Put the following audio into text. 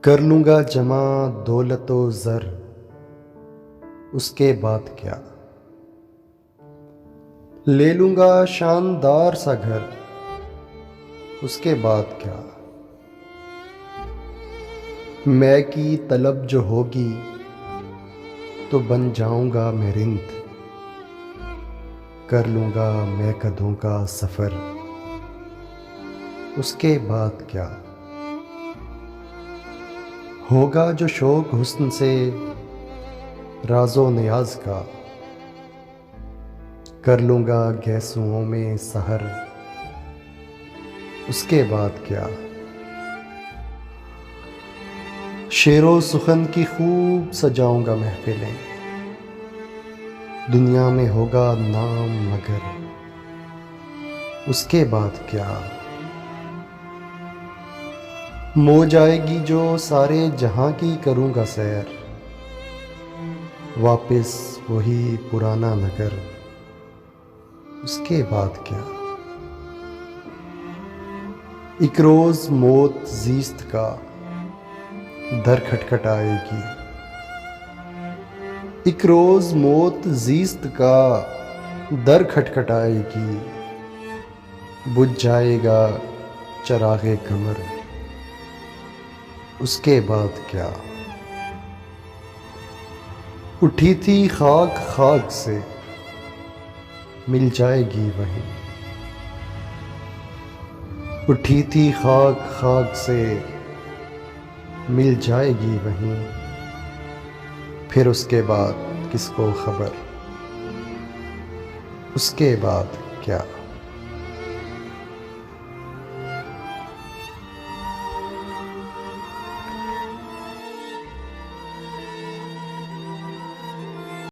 कर लूँगा जमा दौलत व ज़र, उसके बाद क्या। ले लूँगा शानदार सा घर, उसके बाद क्या। मैं की तलब जो होगी तो बन जाऊँगा मैं रिंद। कर लूँगा मैं कदों का सफ़र, उसके बाद क्या। होगा जो शौक़ हुस्न से राज़ो नियाज़ का, कर लूँगा गैसुओं में सहर, उसके बाद क्या। शेरो सुखन की खूब सजाऊँगा महफ़िलें, दुनिया में होगा नाम मगर, उसके बाद क्या। मौज आएगी जो सारे जहां की करूँगा सैर, वापस वही पुराना नगर, उसके बाद क्या। एक रोज़ मौत ज़ीस्त का दर खटखटाएगी, एक रोज़ मौत ज़ीस्त का दर खटखटाएगी। बुझ जाएगा चराग़े कमर, उसके बाद क्या। उठी थी खाक खाक से, मिल जाएगी वहीं। उठी थी खाक खाक से, मिल जाएगी वहीं। फिर उसके बाद किसको खबर, उसके बाद क्या।